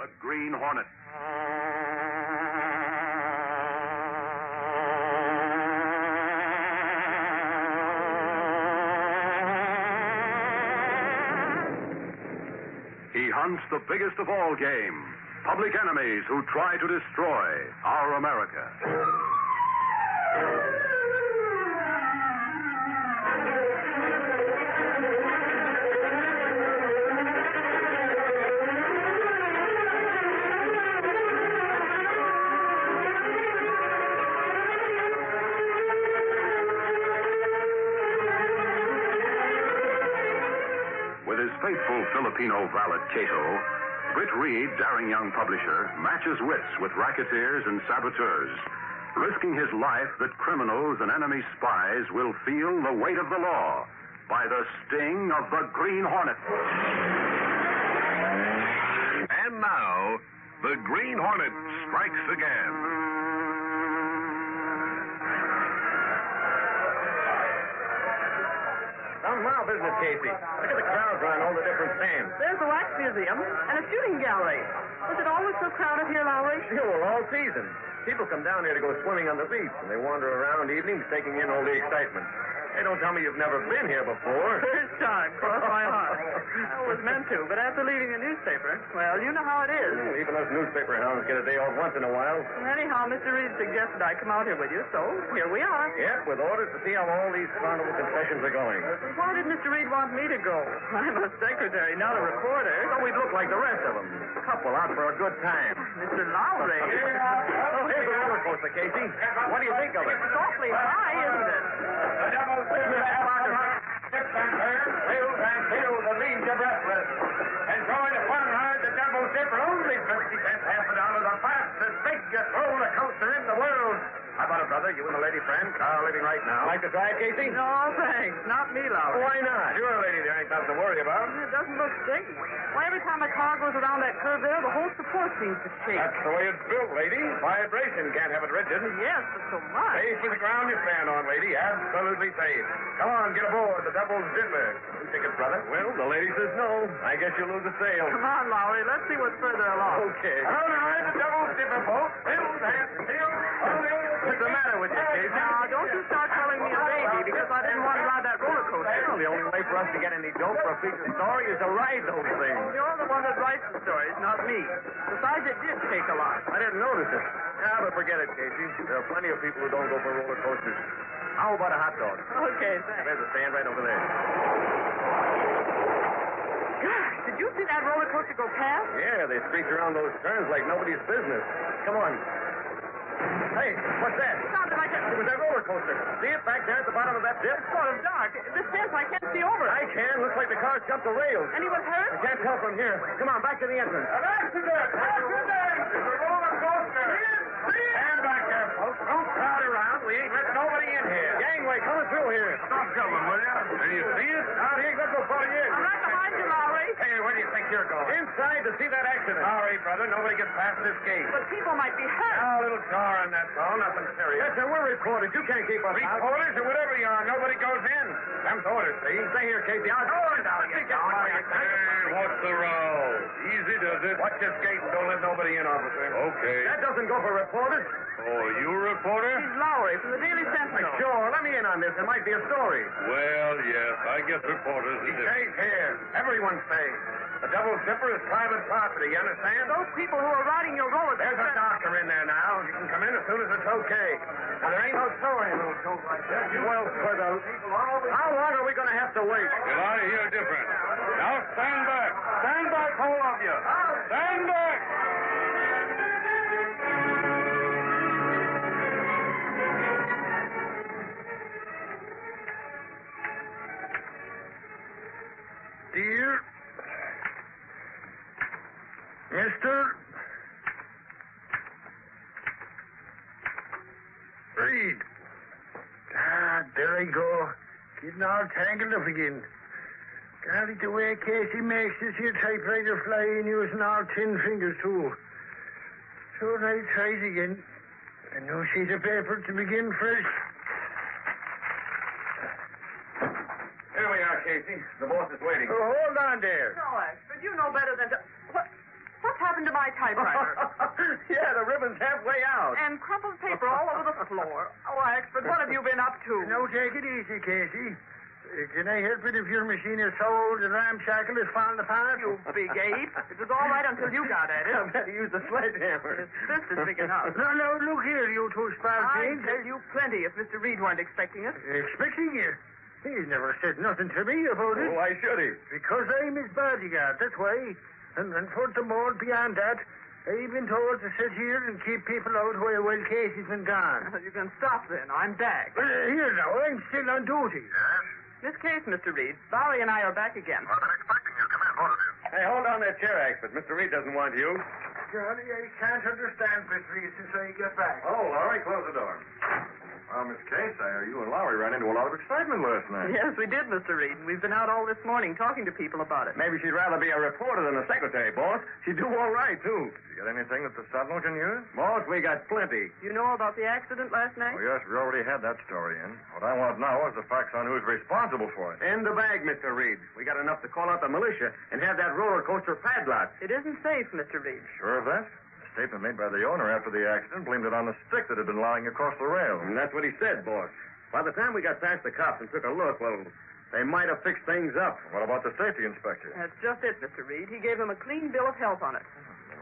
the Green Hornet. He hunts the biggest of all game, public enemies who try to destroy our America. With his faithful Filipino valet, Kato, Britt Reid, daring young publisher, matches wits with racketeers and saboteurs, risking his life that criminals and enemy spies will feel the weight of the law by the sting of the Green Hornet. And now, the Green Hornet strikes again. Some wow business, Casey. Look at the crowds around all the different stands. There's the wax museum and a shooting gallery. Is it always so crowded here, Lowry? Sure, all season. People come down here to go swimming on the beach, and they wander around evenings taking in all the excitement. Hey, don't tell me you've never been here before. First time, cross my heart. I was meant to, but after leaving the newspaper, well, you know how it is. Even us newspaper hounds get a day off once in a while. Anyhow, Mr. Reid suggested I come out here with you, so here we are. Yep, with orders to see how all these carnival concessions are going. Why did Mr. Reid want me to go? I'm a secretary, not a reporter. So we'd look like the rest of them. A couple out for a good time. Mr. Lowry. Oh, here's the roller coaster, Casey. What do you think of it? It's awfully high, isn't it? The devil's tips and turns, wheels and fields that leave you breathless. Enjoy the fun ride, the Double Dipper, only 50 cents, half a dollar, the fastest, biggest roller coaster in the world. How about it, brother? You and the lady friend, car leaving right now. Like to try it, Casey? No, thanks. Not me, Lowry. Why not? Sure, lady, there ain't nothing to worry about. It doesn't look sticky. Why, every time a car goes around that curve there, the whole support seems to shake. That's the way it's built, lady. Vibration can't have it rigid. Yes, but so much. Safe for the ground you stand on, lady. Absolutely safe. Come on, get aboard the Double Dipper. You tickets, brother? Well, the lady says no. I guess you'll lose the sale. Come on, Lowry. Let's see what's further along. Okay. All right, the Double Dipper boat, filled and filled. What's the matter with you, Casey? Now, don't you start calling me a baby because I didn't want to ride that roller coaster. Well, the only way for us to get any dope for a feature story is to ride those things. You're the one that writes the stories, not me. Besides, it did take a lot. I didn't notice it. Yeah, but forget it, Casey. There are plenty of people who don't go for roller coasters. How about a hot dog? Okay, thanks. There's a stand right over there. Gosh, did you see that roller coaster go past? Yeah, they screech around those turns like nobody's business. Come on. Hey, what's that? It sounded like It was that roller coaster. See it back there at the bottom of that dip? It's sort of dark. This fence, I can't see over it. I can. Looks like the car jumped the rails. Anyone hurt? I can't tell from here. Come on, back to the entrance. An accident! Accident! It's a roller coaster! Stand back there, folks. Don't crowd around. We ain't letting nobody in here. Gangway coming through here. Stop going, will you? Can you see us? Out here, let's go follow you. I'm right behind you, Lowry. Hey, where do you think you're going? Inside to see that accident. Sorry, brother. Nobody gets past this gate. But people might be hurt. Now, a little jarring, that's all. Nothing serious. Yes, sir, we're reporters. You can't keep us out. Reporters or whatever you are, nobody goes in. Them's orders, see? Stay here, Casey. I'll go down. What's the row? Easy does it. Watch this gate and don't let nobody in, officer. Okay. That doesn't go for reporters. Oh, you a reporter? He's Lowry from the Daily Sentinel. Sure, let me in on this. It might be a story. Well, yes, I guess reporters Be are different. safe here. Everyone's safe. The Double Dipper is private property, you understand? Those people who are riding your roller There's a doctor in there now. You can come in as soon as it's okay. Now, there ain't no story in those coats like that. Well, for the... How long are we going to have to wait? Well, I hear different. Now stand back. Stand back, all of you. Stand back. Dear Mr. Reid. There I go. Getting all tangled up again. Got it the way Casey makes this here typewriter fly in using all 10 fingers, too. So I tries again. A new sheet of paper to begin fresh. Here we are, Casey. The boss is waiting. Oh, hold on there. No, Ashford, you know better than to... What's happened to my my typewriter. Yeah, the ribbon's halfway out. And crumpled paper all over the floor. Oh, Axford, what have you been up to? Now, take it easy, Casey. Can I help it if your machine is so old and ramshackle is falling apart? You big ape. It was all right until you got at it. I better use the sledgehammer. His fist is big enough. No, look here, you two I'd spalpeens. tell you plenty if Mr. Reid weren't expecting it. Expecting you? He's never said nothing to me about it. Why should he? Because I'm his bodyguard, that's why. And furthermore, beyond that, I've been told to sit here and keep people out while Casey's been gone. You can stop then. I'm back. Here now, I'm still on duty. Yes? This case, Mr. Reid, Valley and I are back again. I've been expecting you. Come in, both of you. Hey, hold on that chair, Axford. Mr. Reid doesn't want you. Johnny, I can't understand Britt Reid since I get back. Oh, Lowry, close the door. Well, Miss Case, you and Lowry ran into a lot of excitement last night. Yes, we did, Mr. Reid. We've been out all this morning talking to people about it. Maybe she'd rather be a reporter than a secretary, boss. She'd do all right, too. Did you get anything that the Sentinel can use? Boss, we got plenty. You know about the accident last night? Oh, yes, we already had that story in. What I want now is the facts on who's responsible for it. In the bag, Mr. Reid. We got enough to call out the militia and have that roller coaster padlocked. It isn't safe, Mr. Reid. Sure of that? The statement made by the owner after the accident blamed it on the stick that had been lying across the rail. And that's what he said, boss. By the time we got past the cops and took a look, well, they might have fixed things up. What about the safety inspector? That's just it, Mr. Reid. He gave him a clean bill of health on it.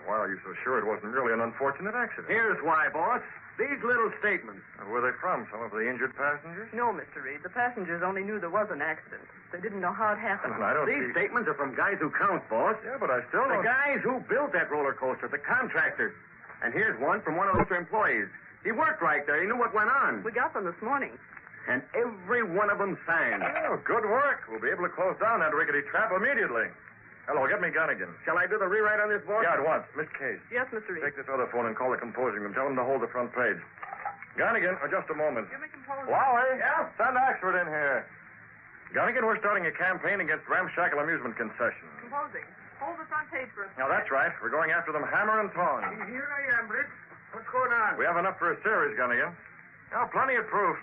Why are you so sure it wasn't really an unfortunate accident? Here's why, boss. These little statements. Where are they from? Some of the injured passengers? No, Mr. Reid. The passengers only knew there was an accident. They didn't know how it happened. Well, I don't These statements are from guys who count, boss. Yeah, but I still The guys who built that roller coaster, the contractors. And here's one from one of those employees. He worked right there. He knew what went on. We got them this morning. And every one of them signed. Oh, good work. We'll be able to close down that rickety trap immediately. Hello, get me Gunnigan. Shall I do the rewrite on this, boss? Yeah, at once. Miss Case. Yes, Mr. Reid. Take this other phone and call the composing room. Tell them to hold the front page. Gunnigan, just a moment. Give me composing. Lowry? Yeah? Send Axford in here. Gunnigan, we're starting a campaign against ramshackle amusement concessions. Composing. Hold the front page for us. Now, that's right. We're going after them hammer and tongs. Here I am, Britt. What's going on? We have enough for a series, Gunnigan. Now, plenty of proof.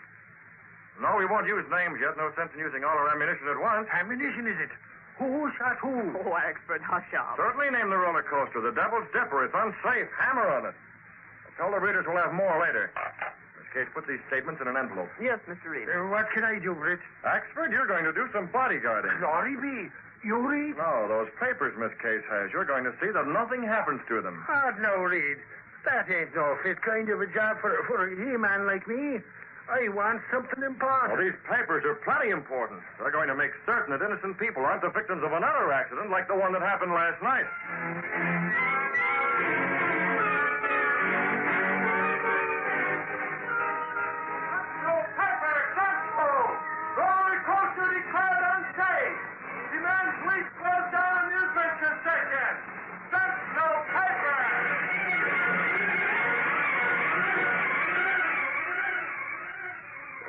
No, we won't use names yet. No sense in using all our ammunition at once. Ammunition, is it? Who shot who? Oh, Axford, hush up. Certainly name the roller coaster. The Devil's Dipper. It's unsafe. Hammer on it. I'll tell the readers we'll have more later. Miss Case, put these statements in an envelope. Yes, Mr. Reid. What can I do, Britt? Axford, you're going to do some bodyguarding. Glory be. You read? No, those papers Miss Case has. You're going to see that nothing happens to them. Oh, no, Reid. That ain't no fit kind of a job for a he-man like me. I want something important. Well, these papers are plenty important. They're going to make certain that innocent people aren't the victims of another accident like the one that happened last night. No paper, Sentinel! Roller coaster declared unsafe. Demand police close down amusement concession. Sentinel paper!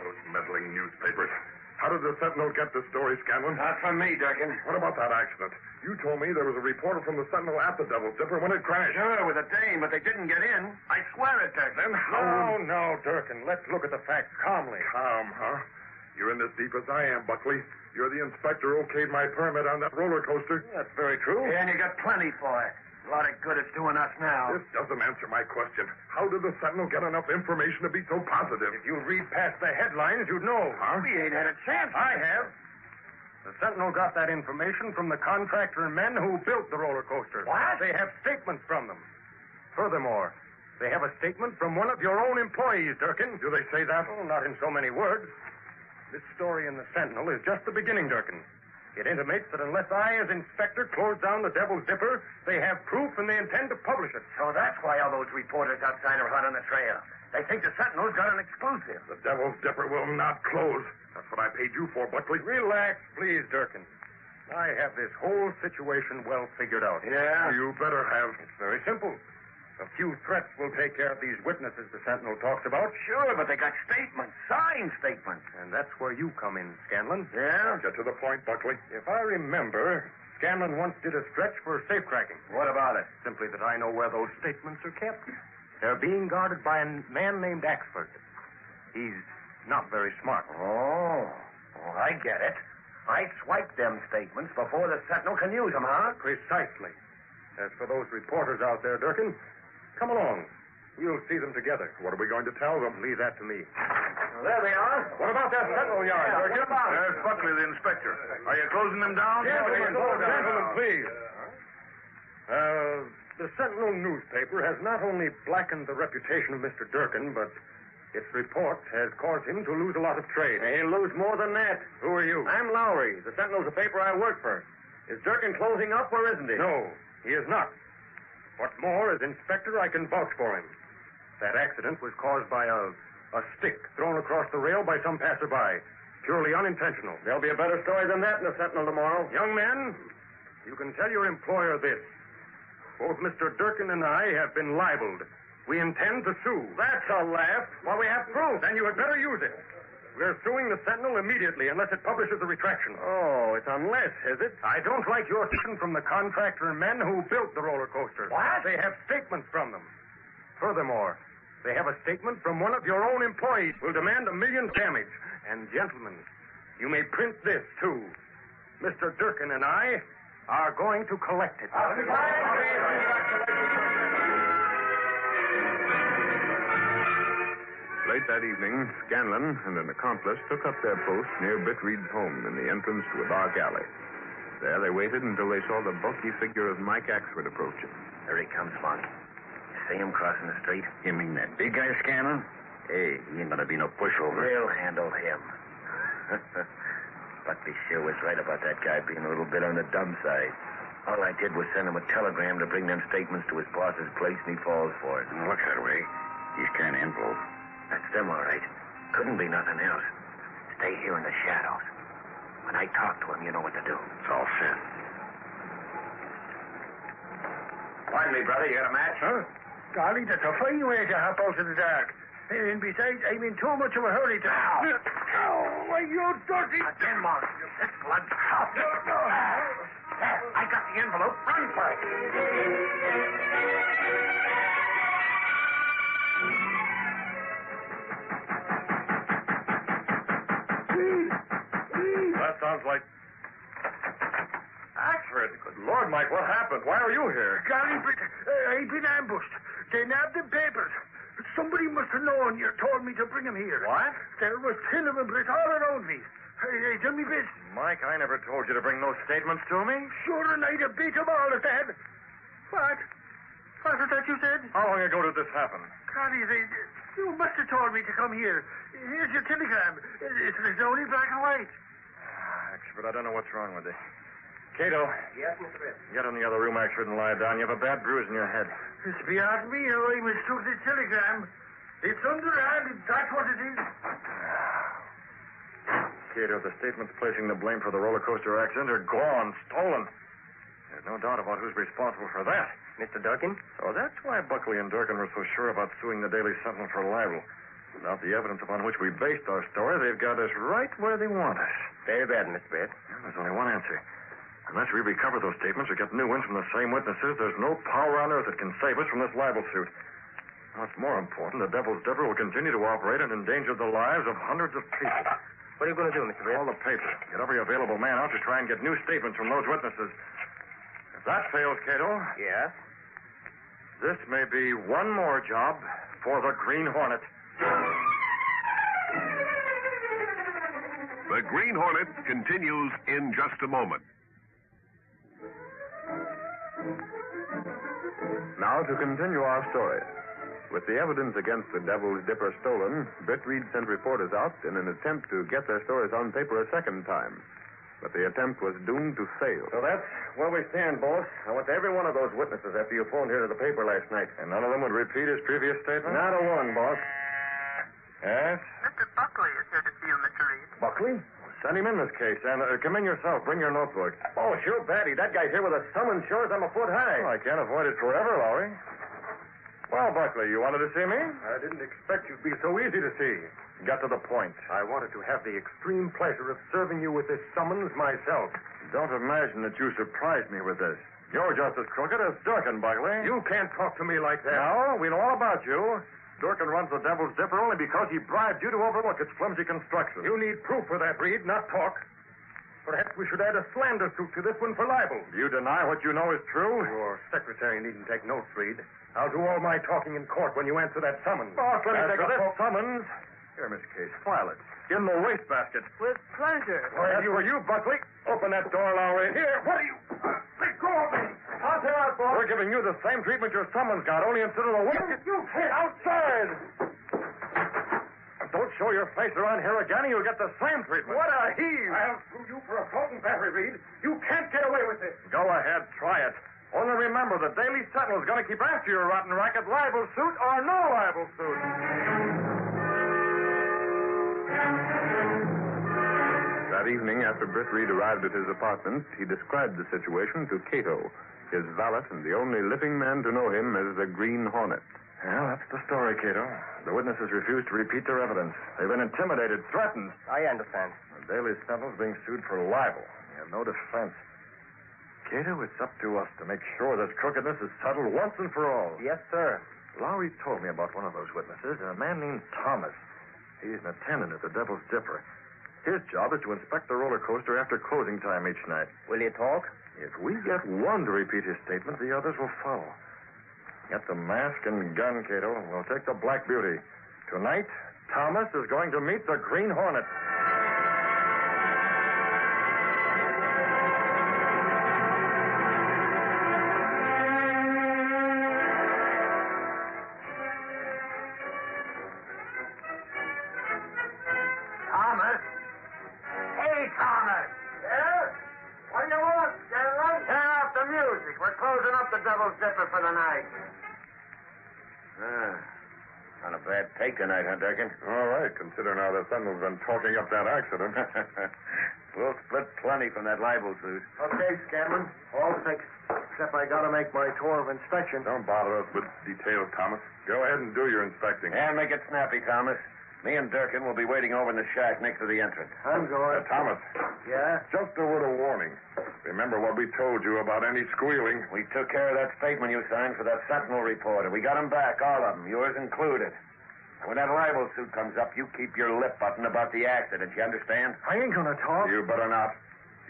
Those meddling newspapers. How did the Sentinel get the story, Scanlon? Not from me, Durkin. What about that accident? You told me there was a reporter from the Sentinel at the Devil's Dipper when it crashed. Sure, with a dame, but they didn't get in. I swear it, Durkin. Then how... No, Durkin. Let's look at the facts calmly. Calm, huh? You're in as deep as I am, Buckley. You're the inspector who okayed my permit on that roller coaster. That's very true. Yeah, and you got plenty for it. A lot of good it's doing us now. This doesn't answer my question. How did the Sentinel get enough information to be so positive? If you read past the headlines, you'd know. Huh? We ain't had a chance. I have. The Sentinel got that information from the contractor and men who built the roller coaster. What? They have statements from them. Furthermore, they have a statement from one of your own employees, Durkin. Do they say that? Oh, not in so many words. This story in the Sentinel is just the beginning, Durkin. It intimates that unless I, as inspector, close down the Devil's Dipper, they have proof and they intend to publish it. So that's why all those reporters outside are hot on the trail. They think the Sentinel's got an exclusive. The Devil's Dipper will not close. That's what I paid you for, Buckley. Relax, please, Durkin. I have this whole situation well figured out. Yeah? You better have. It's very simple. A few threats will take care of these witnesses the Sentinel talks about. Sure, but they got statements, signed statements. And that's where you come in, Scanlon. Yeah? Get to the point, Buckley. If I remember, Scanlon once did a stretch for safe cracking. What about it? Simply that I know where those statements are kept. They're being guarded by a man named Axford. He's not very smart. Oh, I get it. I swiped them statements before the Sentinel can use them, huh? Precisely. As for those reporters out there, Durkin, come along. We'll see them together. What are we going to tell them? Leave that to me. Well, there they are. What about that Sentinel yard, Durkin? There's Buckley, the inspector. Are you closing them down? Gentlemen, please. The Sentinel newspaper has not only blackened the reputation of Mr. Durkin, but its report has caused him to lose a lot of trade. He'll lose more than that. Who are you? I'm Lowry. The Sentinel's a paper I work for. Is Durkin closing up or isn't he? No, he is not. What's more, as inspector, I can vouch for him. That accident was caused by a stick thrown across the rail by some passerby. Purely unintentional. There'll be a better story than that in the Sentinel tomorrow. Young man, you can tell your employer this. Both Mr. Durkin and I have been libeled. We intend to sue. That's a laugh. Well, we have proof. Then you had better use it. We're suing the Sentinel immediately unless it publishes a retraction. Oh, it's unless, is it? I don't like your statement from the contractor and men who built the roller coaster. What? They have statements from them. Furthermore, they have a statement from one of your own employees who'll demand $1 million damage. And, gentlemen, you may print this, too. Mr. Durkin and I are going to collect it. Late that evening, Scanlon and an accomplice took up their post near Britt Reid's home in the entrance to a dark alley. There they waited until they saw the bulky figure of Mike Axford approaching. There he comes, Monty. You see him crossing the street? You mean that big guy, Scanlon? Hey, he ain't gonna be no pushover. We'll handle him. Buckley sure was right about that guy being a little bit on the dumb side. All I did was send him a telegram to bring them statements to his boss's place, and he falls for it. Looks that way. He's kind of involved. That's them, all right. Couldn't be nothing else. Stay here in the shadows. When I talk to him, you know what to do. It's all set. Pardon me, brother. You got a match? Huh? Golly, that's a fine way to hop out in the dark. And besides, I'm in too much of a hurry to... Oh, why, you dirty... Again, Mark. That's blood. There, I got the envelope. Run for it. That sounds like... Axford. Good Lord, Mike, what happened? Why are you here? Golly, Britt, I've been ambushed. They nabbed the papers. Somebody must have known you told me to bring them here. What? There was 10 of them, Britt, all around me. Hey, tell me this. Mike, I never told you to bring those statements to me. Sure, and I'd have beat them all if they had... What? What was that you said? How long ago did this happen? Golly, you must have told me to come here. Here's your telegram. It's only black and white. Axford, I don't know what's wrong with you. Kato. Yes, Mr. Britt. Get in the other room, Axford, and lie down. You have a bad bruise in your head. It's beyond me how I mistook the telegram. It's underhand, that's what it is. Kato, the statements placing the blame for the roller coaster accident are gone, stolen. There's no doubt about who's responsible for that. Mr. Durkin? So that's why Buckley and Durkin were so sure about suing the Daily Sentinel for libel. Without the evidence upon which we based our story, they've got us right where they want us. Very bad, Mr. Britt. There's only one answer. Unless we recover those statements or get new ones from the same witnesses, there's no power on earth that can save us from this libel suit. What's more important, the Devil's Dipper will continue to operate and endanger the lives of hundreds of people. What are you going to do, Mr. Britt? All the paper. Get every available man out to try and get new statements from those witnesses. If that fails, Kato, Yeah? this may be one more job for the Green Hornet. The Green Hornet continues in just a moment. Now to continue our story. With the evidence against the Devil's Dipper stolen, Britt Reid sent reporters out in an attempt to get their stories on paper a second time. But the attempt was doomed to fail. So that's where we stand, boss. I went to every one of those witnesses after you phoned here to the paper last night. And none of them would repeat his previous statement? Not a one, boss. Yes? Mr. Buckley is here to see you, Mr. Reid. Buckley? Send him in this case. And come in yourself. Bring your notebook. Oh, sure, Patty. That guy's here with a summons sure as I'm a foot high. Oh, I can't avoid it forever, Lowry. Well, Buckley, you wanted to see me? I didn't expect you'd be so easy to see. Got to the point. I wanted to have the extreme pleasure of serving you with this summons myself. Don't imagine that you surprised me with this. You're just as crooked as Durkin, Buckley. You can't talk to me like that. No, we know all about you. Durkin runs the Devil's Dipper only because he bribed you to overlook its flimsy construction. You need proof for that, Reid, not talk. Perhaps we should add a slander suit to this one for libel. You deny what you know is true? Your secretary needn't take notes, Reid. I'll do all my talking in court when you answer that summons. Boss, let me take After a this summons, here, Miss Case, file it. In the wastebasket. With pleasure. Well, you, Buckley. Open that door, Lowry. Here, what are you... Let go of me. Toss him out, boss. We're giving you the same treatment your summons got, only instead of the... You kid, outside. Don't show your face around here again, or you'll get the same treatment. What a heave. I'll sue you for assault and battery, Reid. You can't get away with this. Go ahead, try it. Only remember, the Daily Sentinel is going to keep after your rotten racket, libel suit or no libel suit. That evening, after Britt Reid arrived at his apartment, he described the situation to Kato, his valet and the only living man to know him as the Green Hornet. Well, that's the story, Kato. The witnesses refused to repeat their evidence. They've been intimidated, threatened. I understand. The Daily Sentinel's being sued for libel. They have no defense. Kato, it's up to us to make sure this crookedness is settled once and for all. Yes, sir. Lowry told me about one of those witnesses, a man named Thomas. He's an attendant at the Devil's Dipper. His job is to inspect the roller coaster after closing time each night. Will you talk? If we get one to repeat his statement, the others will follow. Get the mask and gun, Kato. We'll take the Black Beauty. Tonight, Thomas is going to meet the Green Hornet. Thomas? Hey, Thomas. Yeah? What do you want, gentlemen? Turn off the music. We're closing up the Devil's Dipper for the night. Not a bad take tonight, huh, Durkin? All right, considering how the Sentinel's been talking up that accident. We'll split plenty from that libel suit. Okay, Scanlon. All fixed. Except I gotta make my tour of inspection. Don't bother us with details, Thomas. Go ahead and do your inspecting. And make it snappy, Thomas. Me and Durkin will be waiting over in the shack next to the entrance. I'm going. Thomas, Yeah? just a word of warning. Remember what we told you about any squealing. We took care of that statement you signed for that Sentinel reporter. We got him back, all of them, yours included. And when that libel suit comes up, you keep your lip buttoned about the accident, you understand? I ain't gonna talk. You better not.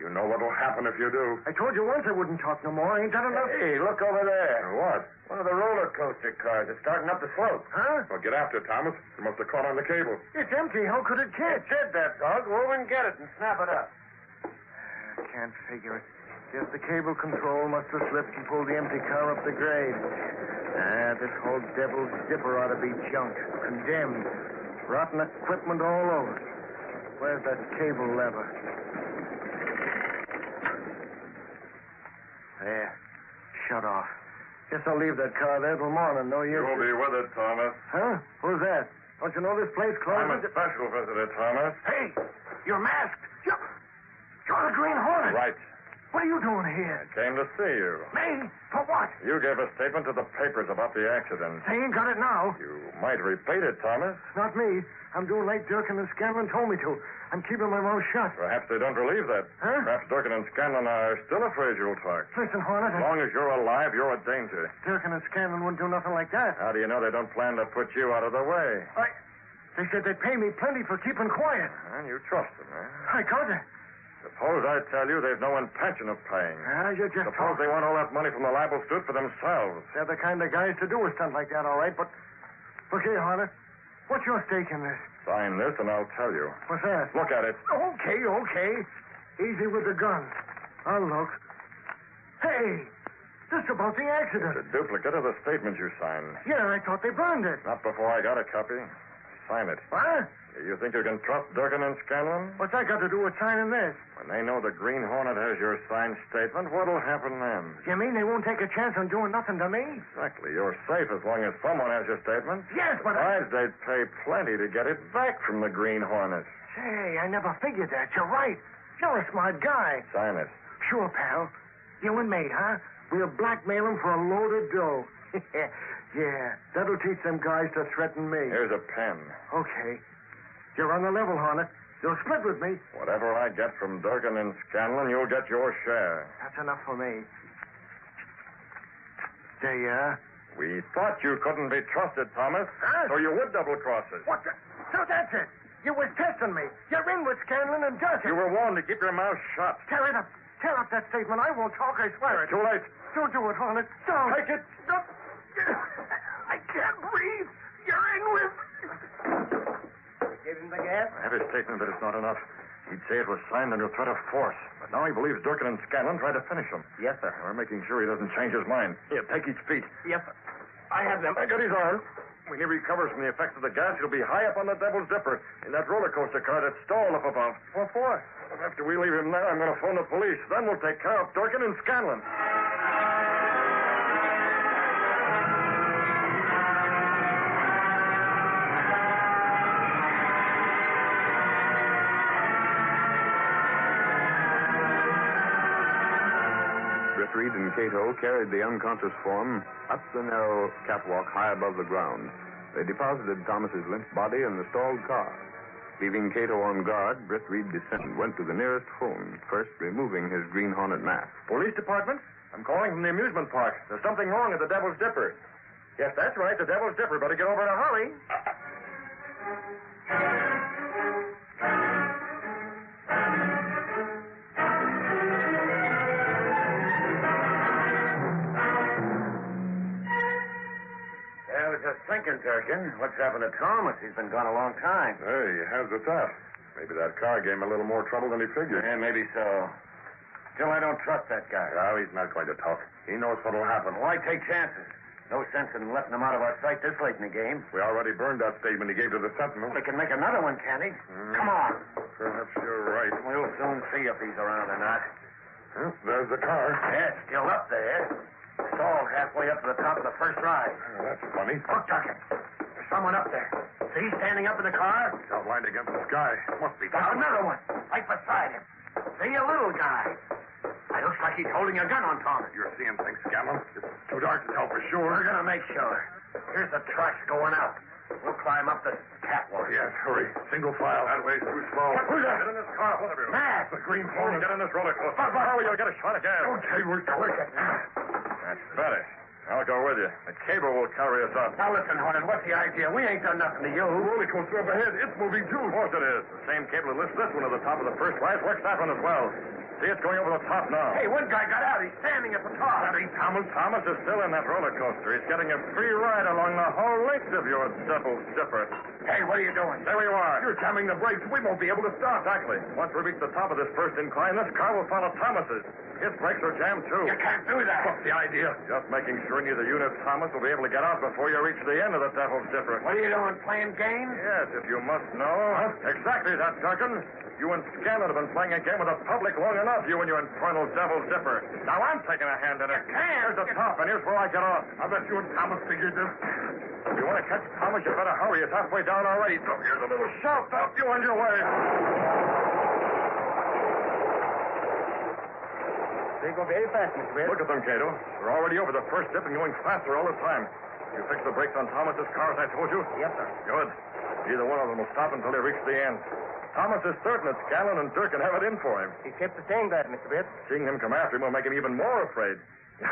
You know what'll happen if you do. I told you once I wouldn't talk no more. Ain't that enough? Hey, look over there. What? One of the roller coaster cars is starting up the slope. Huh? Well, get after it, Thomas. You must have caught on the cable. It's empty. How could it catch? It's it, that dog. Go over and get it and snap it up. I can't figure it. Guess the cable control must have slipped and pulled the empty car up the grade. This whole Devil's Dipper ought to be junk. Condemned. Rotten equipment all over. Where's that cable lever? There. Shut off. Guess I'll leave that car there till morning. No use. You'll be with it, Thomas. Huh? Who's that? Don't you know this place closed? I'm a special visitor, Thomas. Hey, you're masked. You're the Green Hornet. Right. What are you doing here? Came to see you. Me? For what? You gave a statement to the papers about the accident. They ain't got it now. You might repeat it, Thomas. Not me. I'm doing like Durkin and Scanlon told me to. I'm keeping my mouth shut. Perhaps they don't believe that. Huh? Perhaps Durkin and Scanlon are still afraid you'll talk. Listen, Hornet. As long as you're alive, you're a danger. Durkin and Scanlon wouldn't do nothing like that. How do you know they don't plan to put you out of the way? They said they'd pay me plenty for keeping quiet. And you trust them, eh? I got it. Suppose I tell you they've no intention of paying. You just Suppose they want all that money from the libel suit for themselves. They're the kind of guys to do a stunt like that, all right, but... Look here, Hornet. What's your stake in this? Sign this and I'll tell you. What's that? Look at it. Okay. Easy with the gun. I'll look. Hey, this is about the accident. It's a duplicate of the statement you signed. Yeah, I thought they burned it. Not before I got a copy. Sign it. What? You think you can trust Durkin and Scanlon? What's that got to do with signing this? When they know the Green Hornet has your signed statement, what'll happen then? You mean they won't take a chance on doing nothing to me? Exactly. You're safe as long as someone has your statement. Yes, but Besides, they'd pay plenty to get it back from the Green Hornet. Say, I never figured that. You're right. You're a smart guy. Sign it. Sure, pal. You and me, huh? We'll blackmail them for a load of dough. Yeah, that'll teach them guys to threaten me. Here's a pen. Okay. You're on the level, Hornet. You'll split with me. Whatever I get from Durkin and Scanlon, you'll get your share. That's enough for me. There you are. We thought you couldn't be trusted, Thomas. Huh? So you would double-cross us. What the... So that's it. You was testing me. You're in with Scanlon and Durkin. You were warned to keep your mouth shut. Tear it up. Tear up that statement. I won't talk. I swear it. Too late. Don't do it, Hornet. Don't. Take it. Don't. I can't breathe. You're in with... Give him the gas? I have his statement, but it's not enough. He'd say it was signed under threat of force. But now he believes Durkin and Scanlon tried to finish him. Yes, sir. We're making sure he doesn't change his mind. Here, take each feet. Yes, sir. I have them. I got his arm. When he recovers from the effects of the gas, he'll be high up on the Devil's Dipper in that roller coaster car that's stalled up above. What for? After we leave him there, I'm going to phone the police. Then we'll take care of Durkin and Scanlon. Britt Reid and Kato carried the unconscious form up the narrow catwalk high above the ground. They deposited Thomas's limp body in the stalled car. Leaving Kato on guard, Britt Reid descended, went to the nearest phone, first removing his Green Hornet mask. Police department? I'm calling from the amusement park. There's something wrong at the Devil's Dipper. Yes, that's right, the Devil's Dipper. Better get over in a hurry. I was just thinking, Durkin, what's happened to Thomas? He's been gone a long time. Hey, how's the theft? Maybe that car gave him a little more trouble than he figured. Yeah, maybe so. Still, I don't trust that guy. No, he's not going to talk. He knows what'll happen. Why take chances? No sense in letting him out of our sight this late in the game. We already burned that statement he gave to the Sentinel. We can make another one, can't he? Come on. Perhaps you're right. We'll soon see if he's around or not. Huh? There's the car. Yeah, it's still up there. Stalled halfway up to the top of the first ride. Oh, that's funny. Look, Durkin. There's someone up there. See, standing up in the car? It's outlined against the sky. Must be There's another one, right beside him. See, a little guy. It looks like he's holding a gun on Thomas. You're seeing things, Scanlon. It's too dark to tell for sure. We're going to make sure. Here's the tracks going out. We'll climb up the catwalk. Yes, hurry. Single file. That way's too slow. Who's that? Get in this car, one of you. Matt! The Green Hornet. Get in this roller coaster. Hurry, you'll get a shot of gas. Okay, we're going. That's better. I'll go with you. The cable will carry us up. Now listen, Hornet, what's the idea? We ain't done nothing to you. The roller coaster up ahead. It's moving too. Of course it is. The same cable that lifts this one to the top of the first rise works that one as well. See, it's going over the top now. Hey, one guy got out. He's standing at the top. That ain't Thomas. Thomas is still in that roller coaster. He's getting a free ride along the whole length of your Devil's Dipper. Hey, what are you doing? There you are. You're jamming the brakes. We won't be able to stop. Exactly. Once we reach the top of this first incline, this car will follow Thomas's. His brakes are jammed, too. You can't do that. What's the idea? Just making sure neither you nor Thomas will be able to get out before you reach the end of the Devil's Dipper. What are you doing, playing games? Yes, if you must know. Exactly that, Durkin. You and Scanlon have been playing a game with the public long enough, you and your infernal Devil's Dipper. Now I'm taking a hand in it. You can't. Here's the top, and here's where I get off. I bet you and Thomas figured this. If you want to catch Thomas, you better hurry. It's halfway down already. So here's a little shout. Up you on your way. They go very fast, Mr. Britt. Look at them, Kato. They're already over the first dip and going faster all the time. You fixed the brakes on Thomas's car, as I told you? Yes, sir. Good. Neither one of them will stop until they reach the end. Thomas is certain that Scanlon and Durkin have it in for him. He kept saying that, Mr. Britt. Seeing him come after him will make him even more afraid.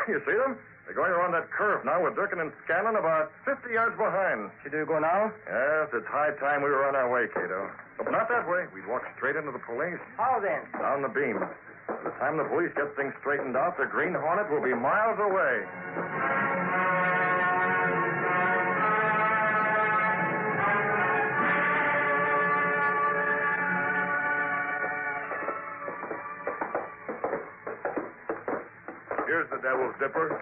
You see them? They're going around that curve now with Durkin and Scanlon about 50 yards behind. Should we go now? Yes, it's high time we were on our way, Kato. But not that way. We'd walk straight into the police. How then? Down the beam. By the time the police get things straightened out, the Green Hornet will be miles away. Here's the Devil's Dipper.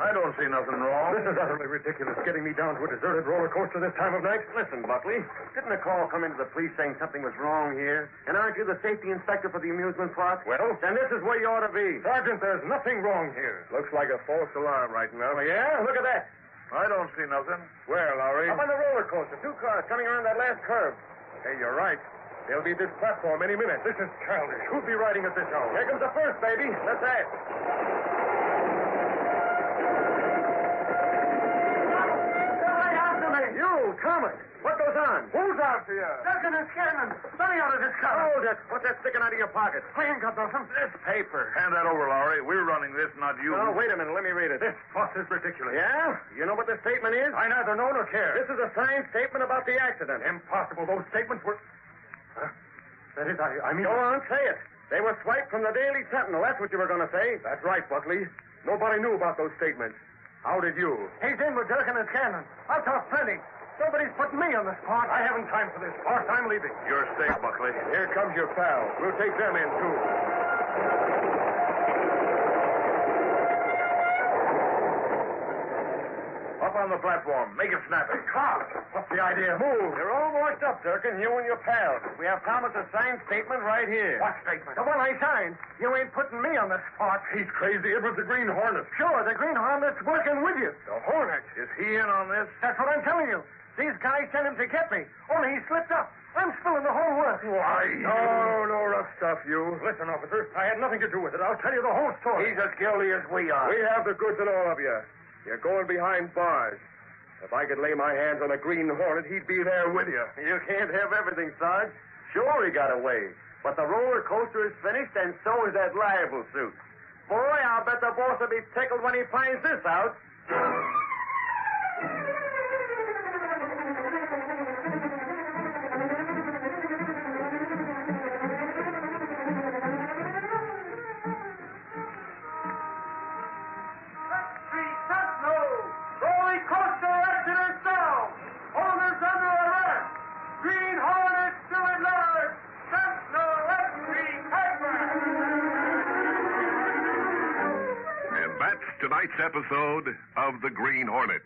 I don't see nothing wrong. This is utterly ridiculous, getting me down to a deserted roller coaster this time of night. Listen, Buckley, didn't a call come into the police saying something was wrong here? And aren't you the safety inspector for the amusement park? Well, Then this is where you ought to be. Sergeant, there's nothing wrong here. Looks like a false alarm right now. Oh, yeah? Look at that. I don't see nothing. Where, Lowry? Up on the roller coaster. 2 cars coming around that last curve. Hey, you're right. They'll be at this platform any minute. This is childish. Who'll be riding at this hour? Here comes the first, baby. Let's ask. You, Thomas. What goes goes on? Who's after you? Durkin and Scanlon. Let me out of this car. Hold it. What's that sticking out of your pocket? I ain't got nothing. This paper. Hand that over, Lowry. We're running this, not you. Oh, wait a minute. Let me read it. This fuss is ridiculous. Yeah? You know what this statement is? I neither know nor care. This is a signed statement about the accident. Impossible. Those statements were... That is, I mean... Go on, say it. They were swiped from the Daily Sentinel. That's what you were going to say. That's right, Buckley. Nobody knew about those statements. How did you? He's in with Durkin and Scanlon. I'll talk plenty. Nobody's putting me on the spot. I haven't time for this. Boss, I'm leaving. You're safe, Buckley. Here comes your pal. We'll take them in, too. Up on the platform. Make it snappy. Car. What's the idea? Move. You're all washed up, Durkin, you and your pal. We have Thomas's signed statement right here. What statement? The one I signed. You ain't putting me on the spot. He's crazy. It was the Green Hornet. Sure, the Green Hornet's working with you. The Hornet? Is he in on this? That's what I'm telling you. These guys sent him to get me. Only he slipped up. I'm spilling the whole work. Why? No rough stuff, you. Listen, officer. I had nothing to do with it. I'll tell you the whole story. He's as guilty as we are. We have the goods on all of you. You're going behind bars. If I could lay my hands on a Green Hornet, he'd be there with you. You can't have everything, Sarge. Sure, he got away. But the roller coaster is finished, and so is that libel suit. Boy, I'll bet the boss will be tickled when he finds this out. Green Hornet still at large. And that's tonight's episode of The Green Hornet.